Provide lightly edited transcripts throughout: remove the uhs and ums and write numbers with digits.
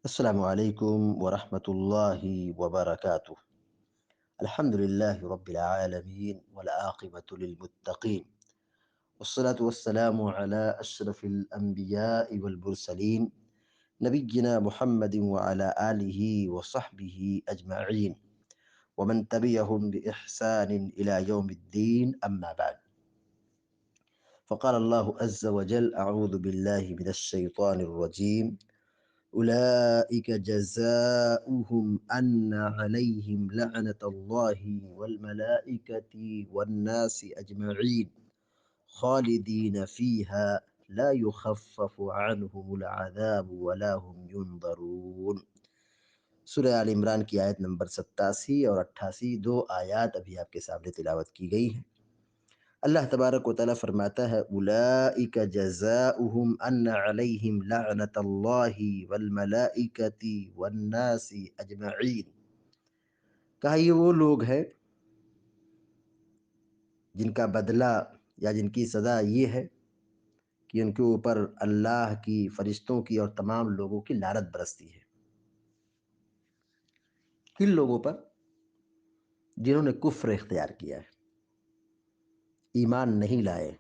السلام عليكم ورحمة الله وبركاته. الحمد لله رب العالمين والعاقبة للمتقين، والصلاة والسلام على أشرف الأنبياء والمرسلين نبينا محمد وعلى آله وصحبه أجمعين ومن تبعهم بإحسان إلى يوم الدين، أما بعد. فقال الله عز وجل: أعوذ بالله من الشيطان الرجيم. أولئك جزاؤهم أن عليهم لعنة الله والملائكة والناس أجمعين خالدين فيها لا يخفف عنهم العذاب ولا هم ينظرون۔ سورہ آل عمران کی آیت نمبر 87 اور 88، دو آیات ابھی آپ کے سامنے تلاوت کی گئی ہیں۔ اللہ تبارک و تعالیٰ فرماتا ہے: اولئک جزاؤہم ان علیہم لعنت اللہ والملائکۃ والناس اجمعین۔ کہا یہ وہ لوگ ہیں جن کا بدلہ یا جن کی سزا یہ ہے کہ ان کے اوپر اللہ کی، فرشتوں کی اور تمام لوگوں کی لعنت برستی ہے۔ کن لوگوں پر؟ جنہوں نے کفر اختیار کیا ہے، ایمان نہیں لائے،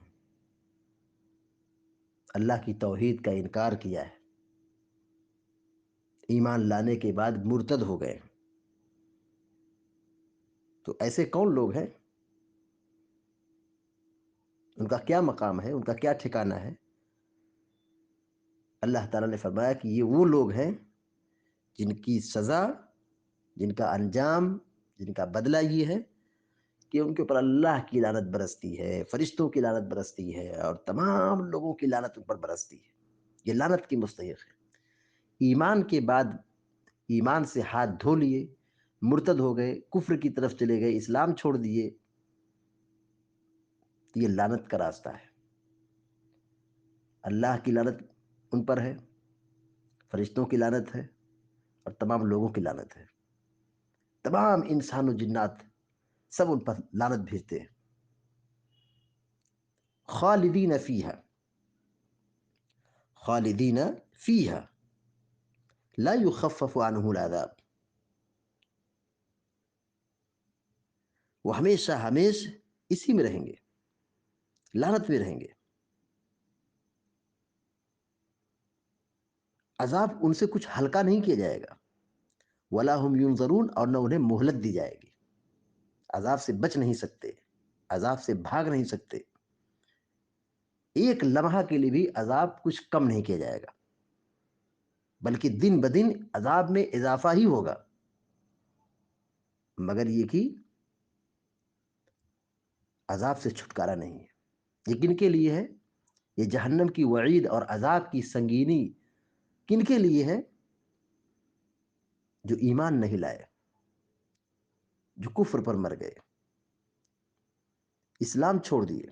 اللہ کی توحید کا انکار کیا ہے، ایمان لانے کے بعد مرتد ہو گئے۔ تو ایسے کون لوگ ہیں؟ ان کا کیا مقام ہے؟ ان کا کیا ٹھکانہ ہے؟ اللہ تعالیٰ نے فرمایا کہ یہ وہ لوگ ہیں جن کی سزا، جن کا انجام، جن کا بدلہ یہ ہے کہ ان کے اوپر اللہ کی لعنت برستی ہے، فرشتوں کی لعنت برستی ہے اور تمام لوگوں کی لعنت ان پر برستی ہے۔ یہ لعنت کی مستحق ہے۔ ایمان کے بعد ایمان سے ہاتھ دھو لیے، مرتد ہو گئے، کفر کی طرف چلے گئے، اسلام چھوڑ دیے، یہ لعنت کا راستہ ہے۔ اللہ کی لعنت ان پر ہے، فرشتوں کی لعنت ہے اور تمام لوگوں کی لعنت ہے۔ تمام انسان و جنات سب ان پر لعنت بھیجتے ہیں۔ خالدین فیہا، خالدین فیہا لا یخفف عنہم العذاب، وہ ہمیشہ ہمیشہ اسی میں رہیں گے، لعنت میں رہیں گے، عذاب ان سے کچھ ہلکا نہیں کیا جائے گا۔ ولا ہم ینظرون، اور نہ انہیں مہلت دی جائے گی۔ عذاب سے بچ نہیں سکتے، عذاب سے بھاگ نہیں سکتے، ایک لمحہ کے لیے بھی عذاب کچھ کم نہیں کیا جائے گا، بلکہ دن بدن عذاب میں اضافہ ہی ہوگا، مگر یہ کہ عذاب سے چھٹکارا نہیں ہے۔ یہ کن کے لیے ہے؟ یہ جہنم کی وعید اور عذاب کی سنگینی کن کے لیے ہے؟ جو ایمان نہیں لائے، جو کفر پر مر گئے، اسلام چھوڑ دیے۔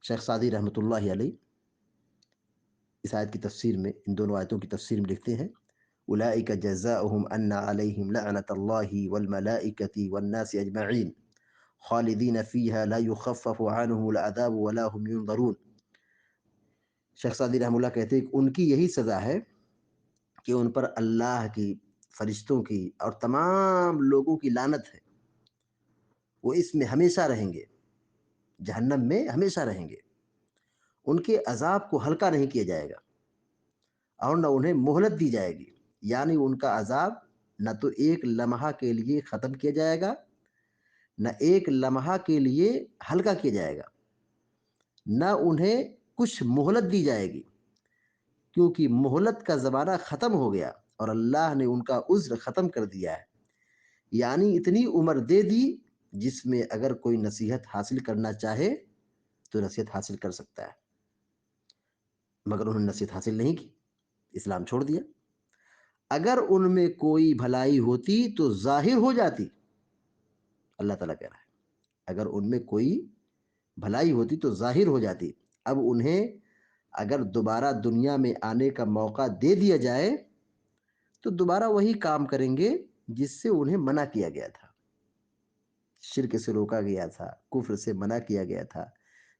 شیخ سعدی رحمۃ اللہ علیہ اس آیت کی تفسیر میں، ان دونوں آیتوں کی تفسیر میں لکھتے ہیں: اولئک جزاؤہم ان علیہم لعنت اللہ والملائکۃ والناس اجمعین خالدین فیہا لا یخفف عنہم العذاب ولا هم ینظرون۔ شیخ سعدی رحمہ اللہ کہتے ہیں کہ ان کی یہی سزا ہے کہ ان پر اللہ کی، فرشتوں کی اور تمام لوگوں کی لعنت ہے، وہ اس میں ہمیشہ رہیں گے، جہنم میں ہمیشہ رہیں گے، ان کے عذاب کو ہلکا نہیں کیا جائے گا اور نہ انہیں مہلت دی جائے گی، یعنی ان کا عذاب نہ تو ایک لمحہ کے لیے ختم کیا جائے گا، نہ ایک لمحہ کے لیے ہلکا کیا جائے گا، نہ انہیں کچھ مہلت دی جائے گی، کیونکہ مہلت کا زمانہ ختم ہو گیا اور اللہ نے ان کا عذر ختم کر دیا ہے، یعنی اتنی عمر دے دی جس میں اگر کوئی نصیحت حاصل کرنا چاہے تو نصیحت حاصل کر سکتا ہے، مگر انہوں نے نصیحت حاصل نہیں کی، اسلام چھوڑ دیا۔ اگر ان میں کوئی بھلائی ہوتی تو ظاہر ہو جاتی، اللہ تعالیٰ کہہ رہا ہے اگر ان میں کوئی بھلائی ہوتی تو ظاہر ہو جاتی۔ اب انہیں اگر دوبارہ دنیا میں آنے کا موقع دے دیا جائے تو دوبارہ وہی کام کریں گے جس سے انہیں منع کیا گیا تھا، شرک سے روکا گیا تھا، کفر سے منع کیا گیا تھا،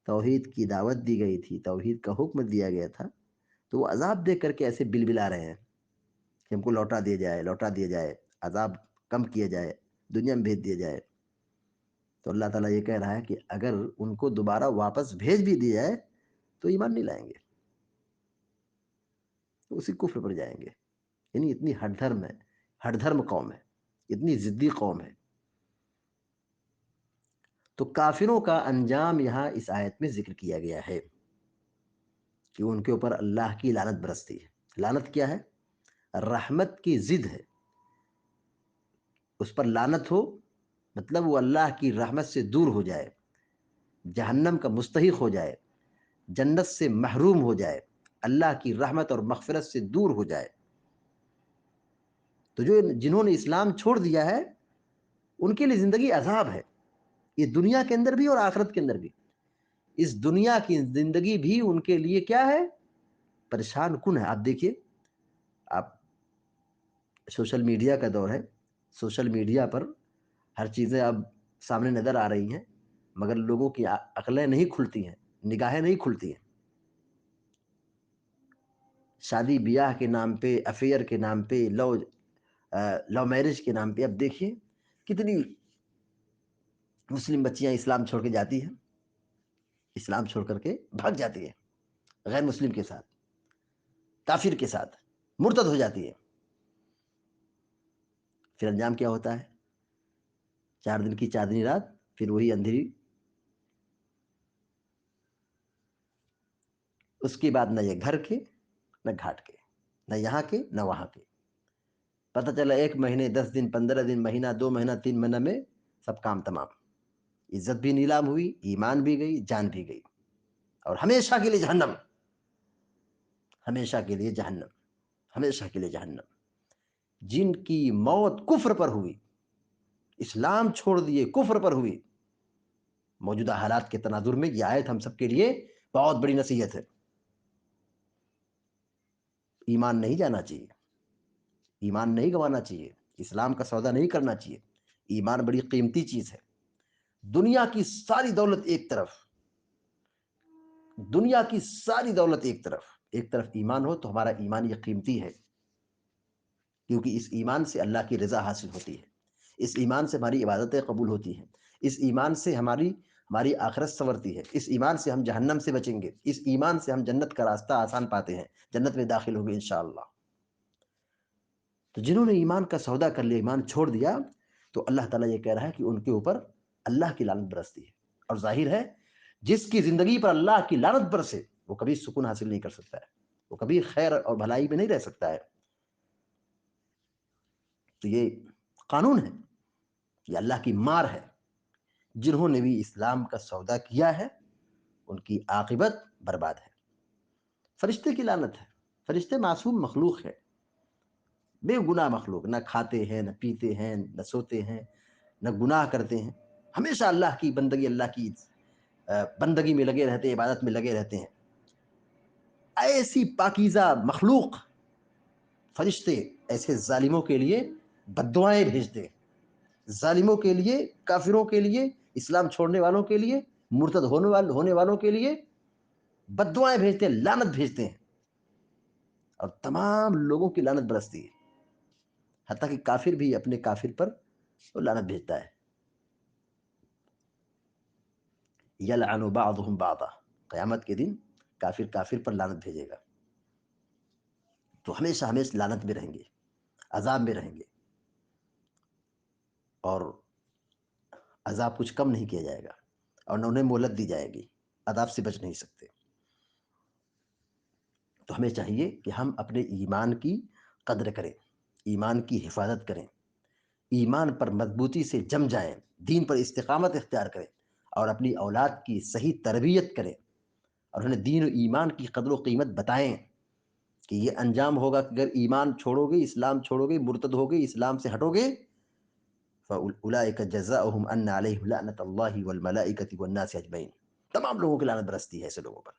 توحید کی دعوت دی گئی تھی، توحید کا حکم دیا گیا تھا، تو وہ عذاب دیکھ کر کے ایسے بل بلا رہے ہیں کہ ہم کو لوٹا دیا جائے، لوٹا دیا جائے، عذاب کم کیا جائے، دنیا میں بھیج دیا جائے۔ تو اللہ تعالیٰ یہ کہہ رہا ہے کہ اگر ان کو دوبارہ واپس بھیج بھی دیا جائے تو ایمان نہیں لائیں گے، تو اسی کفر پر جائیں گے۔ یعنی اتنی ہٹ دھرم ہے، ہٹ دھرم قوم ہے، اتنی ضدی قوم ہے۔ تو کافروں کا انجام یہاں اس آیت میں ذکر کیا گیا ہے کہ ان کے اوپر اللہ کی لعنت برستی ہے۔ لعنت کیا ہے؟ رحمت کی ضد ہے۔ اس پر لعنت ہو مطلب وہ اللہ کی رحمت سے دور ہو جائے، جہنم کا مستحق ہو جائے، جنت سے محروم ہو جائے، اللہ کی رحمت اور مغفرت سے دور ہو جائے۔ تو جنہوں نے اسلام چھوڑ دیا ہے ان کے لیے زندگی عذاب ہے، یہ دنیا کے اندر بھی اور آخرت کے اندر بھی۔ اس دنیا کی زندگی بھی ان کے لیے کیا ہے؟ پریشان کن ہے۔ آپ دیکھیے، آپ سوشل میڈیا کا دور ہے، سوشل میڈیا پر ہر چیزیں اب سامنے نظر آ رہی ہیں، مگر لوگوں کی عقلیں نہیں کھلتی ہیں، نگاہیں نہیں کھلتی ہیں۔ شادی بیاہ کے نام پہ، افیئر کے نام پہ، لو میرج کے نام پہ اب دیکھیے کتنی مسلم بچیاں اسلام چھوڑ کے جاتی ہیں، اسلام چھوڑ کر کے بھاگ جاتی ہیں غیر مسلم کے ساتھ، کافر کے ساتھ، مرتد ہو جاتی ہے۔ پھر انجام کیا ہوتا ہے؟ 4 دن کی چاندنی رات، پھر وہی اندھیری۔ اس کے بعد نہ یہ گھر کے، نہ گھاٹ کے، نہ یہاں کے، نہ وہاں کے۔ پتہ چلا 1 مہینے، 10 دن، 15 دن، مہینہ، 2 مہینہ، 3 مہینہ میں سب کام تمام، عزت بھی نیلام ہوئی، ایمان بھی گئی، جان بھی گئی، اور ہمیشہ کے لیے جہنم، ہمیشہ کے لیے جہنم، ہمیشہ کے لیے جہنم۔ جن کی موت کفر پر ہوئی، اسلام چھوڑ دیے، کفر پر ہوئی، موجودہ حالات کے تناظر میں یہ آیت ہم سب کے لیے بہت بڑی نصیحت ہے۔ ایمان نہیں جانا چاہیے، ایمان نہیں گنوانا چاہیے، اسلام کا سودا نہیں کرنا چاہیے۔ ایمان بڑی قیمتی چیز ہے۔ دنیا کی ساری دولت ایک طرف، دنیا کی ساری دولت ایک طرف ایمان ہو تو ہمارا ایمان یہ قیمتی ہے، کیونکہ اس ایمان سے اللہ کی رضا حاصل ہوتی ہے، اس ایمان سے ہماری عبادتیں قبول ہوتی ہیں، اس ایمان سے ہماری آخرت سنورتی ہے، اس ایمان سے ہم جہنم سے بچیں گے، اس ایمان سے ہم جنت کا راستہ آسان پاتے ہیں، جنت میں داخل ہوں گے انشاءاللہ۔ تو جنہوں نے ایمان کا سودا کر لیا، ایمان چھوڑ دیا، تو اللہ تعالیٰ یہ کہہ رہا ہے کہ ان کے اوپر اللہ کی لعنت برستی ہے۔ اور ظاہر ہے جس کی زندگی پر اللہ کی لعنت برسے وہ کبھی سکون حاصل نہیں کر سکتا ہے، وہ کبھی خیر اور بھلائی میں نہیں رہ سکتا ہے۔ تو یہ قانون ہے، یہ اللہ کی مار ہے۔ جنہوں نے بھی اسلام کا سودا کیا ہے ان کی عاقبت برباد ہے۔ فرشتے کی لعنت ہے۔ فرشتے معصوم مخلوق ہے، بے گناہ مخلوق، نہ کھاتے ہیں، نہ پیتے ہیں، نہ سوتے ہیں، نہ گناہ کرتے ہیں، ہمیشہ اللہ کی بندگی، اللہ کی بندگی میں لگے رہتے ہیں، عبادت میں لگے رہتے ہیں۔ ایسی پاکیزہ مخلوق فرشتے ایسے ظالموں کے لیے بد دعائیں بھیجتے ہیں، ظالموں کے لیے، کافروں کے لیے، اسلام چھوڑنے والوں کے لیے، مرتد ہونے والوں کے لیے بد دعائیں بھیجتے ہیں، لعنت بھیجتے ہیں، اور تمام لوگوں کی لعنت برستی ہے، حتیٰ کہ کافر بھی اپنے کافر پر وہ لعنت بھیجتا ہے۔ یلعن بعضهم بعضا، قیامت کے دن کافر کافر پر لعنت بھیجے گا، تو ہمیشہ ہمیشہ لعنت میں رہیں گے، عذاب میں رہیں گے، اور عذاب کچھ کم نہیں کیا جائے گا، اور نہ انہیں مہلت دی جائے گی، عذاب سے بچ نہیں سکتے۔ تو ہمیں چاہیے کہ ہم اپنے ایمان کی قدر کریں، ایمان کی حفاظت کریں، ایمان پر مضبوطی سے جم جائیں، دین پر استقامت اختیار کریں، اور اپنی اولاد کی صحیح تربیت کریں، اور انہیں دین و ایمان کی قدر و قیمت بتائیں کہ یہ انجام ہوگا کہ اگر ایمان چھوڑو گے، اسلام چھوڑو گے، مرتد ہوگے، اسلام سے ہٹو گے، فَأُولَٰئِكَ جَزَاؤُهُمْ أَنَّ عَلَيْهِمْ لَعْنَةَ اللَّهِ وَالْمَلَائِكَةِ وَالنَّاسِ أَجْمَعِينَ۔ تمام لوگوں کی لعنت برستی ہے ایسے لوگوں پر،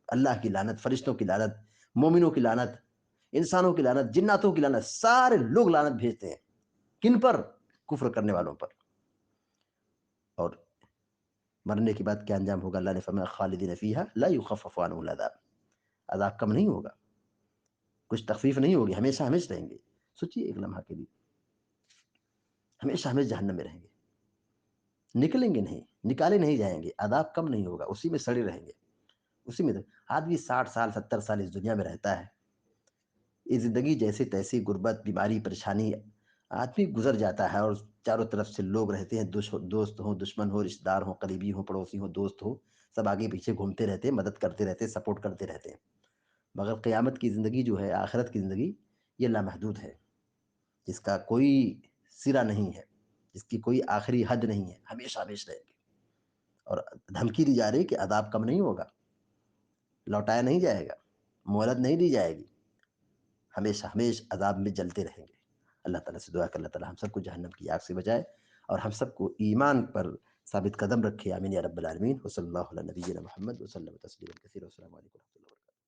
اللہ کی لعنت، فرشتوں کی لعنت، مومنوں کی لعنت، انسانوں کی لعنت، جناتوں کی لعنت، سارے لوگ لعنت بھیجتے ہیں۔ کن پر؟ کفر کرنے والوں پر۔ اور مرنے کے بعد کیا انجام ہوگا؟ اللہ نے فرمایا خالدین فیہا لا یخفف عنہم العذاب، عذاب کم نہیں ہوگا، کچھ تخفیف نہیں ہوگی، ہمیشہ ہمیشہ رہیں گے. سوچیے ایک لمحہ کے لیے، ہمیشہ ہمیشہ جہنم میں رہیں گے، نکلیں گے نہیں، نکالے نہیں جائیں گے، عذاب کم نہیں ہوگا، اسی میں سڑے رہیں گے، اسی میں. آدمی 60 سال 70 سال اس دنیا میں رہتا ہے، یہ زندگی جیسے تیسے غربت بیماری پریشانی آدمی گزر جاتا ہے، اور چاروں طرف سے لوگ رہتے ہیں، دوست ہوں دشمن ہو رشتہ دار ہوں قریبی ہوں پڑوسی ہوں دوست ہو، سب آگے پیچھے گھومتے رہتے ہیں، مدد کرتے رہتے ہیں، سپورٹ کرتے رہتے ہیں. مگر قیامت کی زندگی جو ہے، آخرت کی زندگی، یہ لامحدود ہے، جس کا کوئی سرا نہیں ہے، جس کی کوئی آخری حد نہیں ہے، ہمیشہ ہمیشہ رہیں گے. اور دھمکی دی جا رہی کہ عذاب کم نہیں ہوگا، لوٹایا نہیں جائے گا، مہلت نہیں دی جائے گی، ہمیشہ ہمیشہ عذاب میں جلتے رہیں گے. اللہ تعالیٰ سے دعا کہ اللہ تعالیٰ ہم سب کو جہنم کی آگ سے بچائے، اور ہم سب کو ایمان پر ثابت قدم رکھے. آمین یا رب العالمین. وصلی اللہ علی نبینا محمد وسلم تسلیما کثیرا. السلام علیکم و رحمۃ اللہ وبرکاتہ.